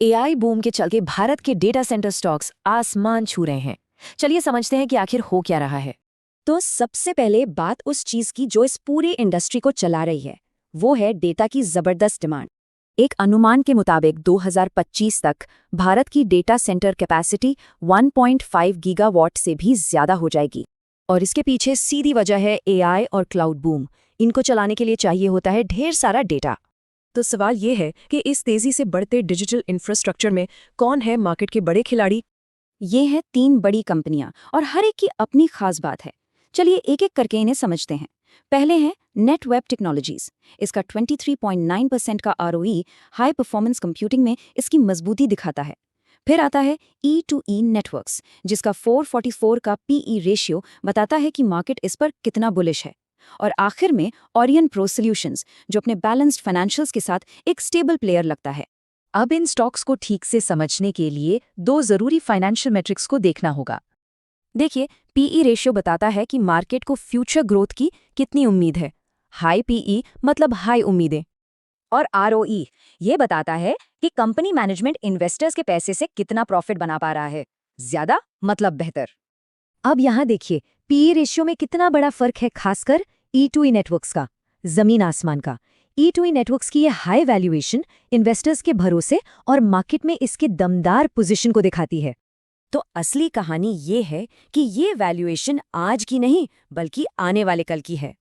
AI boom के चलते भारत के डेटा सेंटर स्टॉक्स आसमान छू रहे हैं। चलिए समझते हैं कि आखिर हो क्या रहा है। तो सबसे पहले बात उस चीज की जो इस पूरी इंडस्ट्री को चला रही है, वो है डेटा की जबरदस्त डिमांड। एक अनुमान के मुताबिक 2025 तक भारत की डेटा सेंटर कैपेसिटी 1.5 गीगावाट से भी ज्यादा हो जाएगी। और इसके पीछे सीधी वजह है एआई और क्लाउड बूम। इनको चलाने के लिए चाहिए होता है ढेर सारा डेटा। तो सवाल ये है कि इस तेजी से बढ़ते डिजिटल इंफ्रास्ट्रक्चर में कौन है मार्केट के बड़े खिलाड़ी। ये हैं 3 बड़ी कंपनियां और हर एक की अपनी खास बात है। चलिए एक एक करके इन्हें समझते हैं। पहले है नेटवेब टेक्नोलॉजीज। इसका 23.9% का आरओई हाई परफॉर्मेंस कंप्यूटिंग में इसकी मजबूती दिखाता है। फिर आता है E2E नेटवर्क्स, जिसका 444 का पीई रेशियो बताता है कि मार्केट इस पर कितना बुलिश है। और आखिर में ओरियन प्रो सॉल्यूशंस, जो अपने बैलेंस्ड फाइनेंशियल्स के साथ एक स्टेबल प्लेयर लगता है। अब इन स्टॉक्स को ठीक से समझने के लिए 2 जरूरी फाइनेंशियल मैट्रिक्स को देखना होगा। देखिए, पीई रेशियो बताता है कि मार्केट को फ्यूचर ग्रोथ की कितनी उम्मीद है। हाई पीई मतलब हाई उम्मीदें। और आरओई ये बताता है कि कंपनी मैनेजमेंट इन्वेस्टर्स के पैसे से कितना प्रॉफिट बना पा रहा है। ज्यादा मतलब बेहतर। अब यहाँ देखिए, पीई रेशियो में कितना बड़ा फर्क है, खासकर E2E नेटवर्क्स का। जमीन आसमान का। E2E नेटवर्क्स की ये हाई वैल्यूएशन इन्वेस्टर्स के भरोसे और मार्केट में इसके दमदार पोजीशन को दिखाती है। तो असली कहानी ये है कि ये वैल्यूएशन आज की नहीं बल्कि आने वाले कल की है।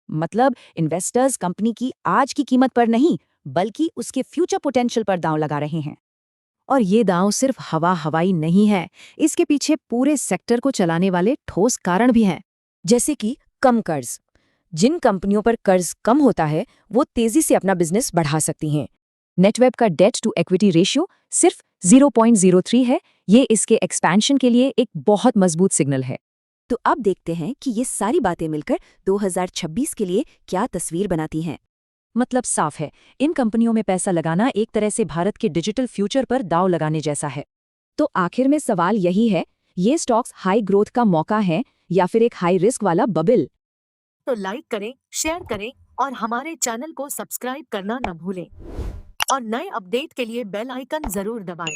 मतलब इन्वेस्टर्स कंपनी की आज की कीमत पर नहीं बल्कि उसके फ्यूचर पोटेंशियल पर दांव लगा रहे हैं। और ये दांव सिर्फ हवाई नहीं है, इसके पीछे पूरे सेक्टर को चलाने वाले ठोस कारण भी हैं। जैसे कि कम कर्ज। जिन कंपनियों पर कर्ज कम होता है वो तेजी से अपना बिजनेस बढ़ा सकती हैं। नेटवेब का डेट टू इक्विटी रेशियो सिर्फ 0.03 है। ये इसके एक्सपेंशन के लिए एक बहुत मजबूत सिग्नल है। तो अब देखते हैं कि ये सारी बातें मिलकर 2026 के लिए क्या तस्वीर बनाती हैं। मतलब साफ है, इन कंपनियों में पैसा लगाना एक तरह से भारत के डिजिटल फ्यूचर पर दांव लगाने जैसा है। तो आखिर में सवाल यही है, ये स्टॉक्स हाई ग्रोथ का मौका है या फिर एक हाई रिस्क वाला बबल? तो लाइक करें, शेयर करें और हमारे चैनल को सब्सक्राइब करना न भूलें। और नए अपडेट के लिए बेल आइकन जरूर दबाएं।